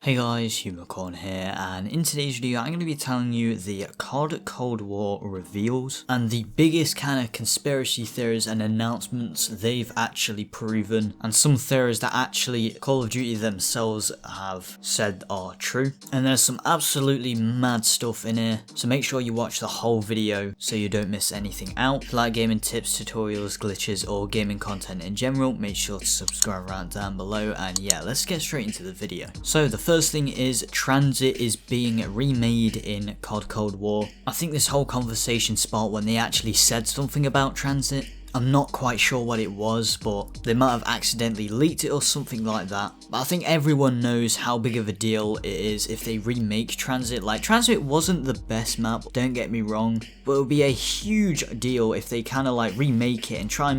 Hey guys, Huma Corn here, and in today's video I'm going to be telling you the COD Cold War reveals and the biggest kind of conspiracy theories and announcements they've actually proven, and some theories that actually Call of Duty themselves have said are true. And there's some absolutely mad stuff in here, so make sure you watch the whole video so you don't miss anything out. If you like gaming tips, tutorials, glitches or gaming content in general, make sure to subscribe right down below, and yeah, let's get straight into the video. So the first thing is Transit is being remade in COD Cold War. I think this whole conversation sparked when they actually said something about Transit. I'm not quite sure what it was, but they might have accidentally leaked it or something like that. But I think everyone knows how big of a deal it is if they remake Transit. Like, Transit wasn't the best map, don't get me wrong, but it would be a huge deal if they kind of like remake it and try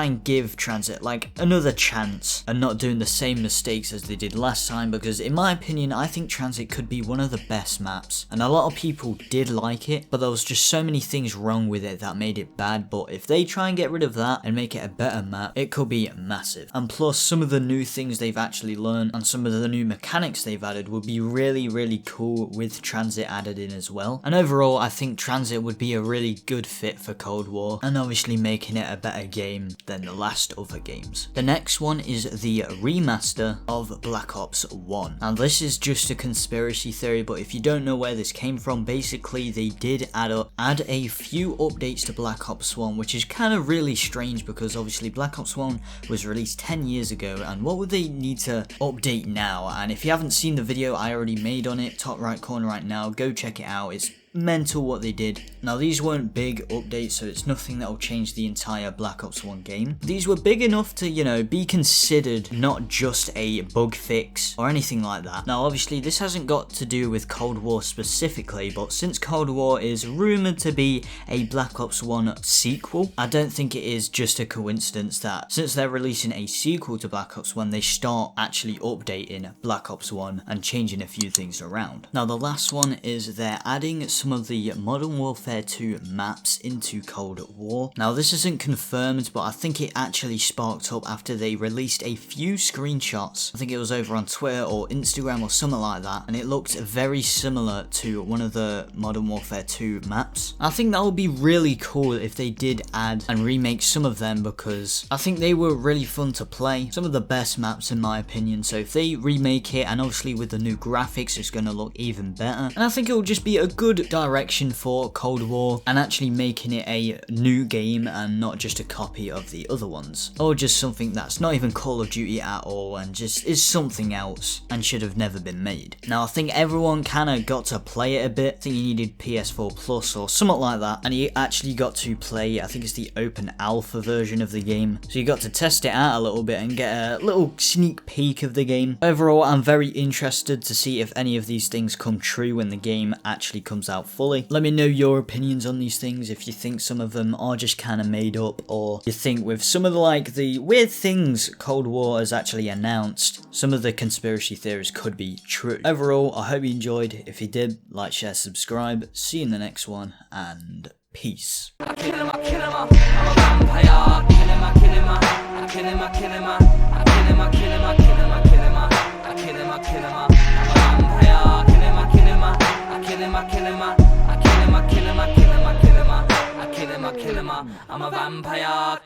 and give Transit like another chance and not doing the same mistakes as they did last time, because in my opinion I think Transit could be one of the best maps and a lot of people did like it, but there was just so many things wrong with it that made it bad. But if they try and get rid of that and make it a better map, it could be massive. And plus some of the new things they've actually learned and some of the new mechanics they've added would be really cool with Transit added in as well. And overall I think Transit would be a really good fit for Cold War, and obviously making it a better game than the last other games. The next one is the remaster of Black Ops 1. Now this is just a conspiracy theory, but if you don't know where this came from, basically they did add a few updates to Black Ops 1, which is kind of really strange because obviously Black Ops 1 was released 10 years ago, and what would they need to update now? And if you haven't seen the video I already made on it, top right corner right now, go check it out. It's mental what they did. Now these weren't big updates, so it's nothing that will change the entire Black Ops 1 game. These were big enough to, you know, be considered not just a bug fix or anything like that. Now obviously this hasn't got to do with Cold War specifically, but since Cold War is rumoured to be a Black Ops 1 sequel, I don't think it is just a coincidence that since they're releasing a sequel to Black Ops 1, they start actually updating Black Ops 1 and changing a few things around. Now the last one is they're adding some of the Modern Warfare 2 maps into Cold War. Now this isn't confirmed, but I think it actually sparked up after they released a few screenshots. I think it was over on Twitter or Instagram or something like that, and it looked very similar to one of the Modern Warfare 2 maps. I think that would be really cool if they did add and remake some of them, because I think they were really fun to play, some of the best maps in my opinion. So if they remake it, and obviously with the new graphics it's going to look even better, and I think it will just be a good direction for Cold War and actually making it a new game and not just a copy of the other ones, or just something that's not even Call of Duty at all and just is something else and should have never been made. Now I think everyone kind of got to play it a bit. I think you needed PS4 Plus or something like that, and you actually got to play, I think it's the open alpha version of the game, so you got to test it out a little bit and get a little sneak peek of the game. Overall I'm very interested to see if any of these things come true when the game actually comes out fully. Let me know your opinions on these things, if you think some of them are just kind of made up, or you think with some of the weird things Cold War has actually announced, some of the conspiracy theories could be true. Overall, I hope you enjoyed. If you did, like, share, subscribe. See you in the next one, and peace. I'm a vampire.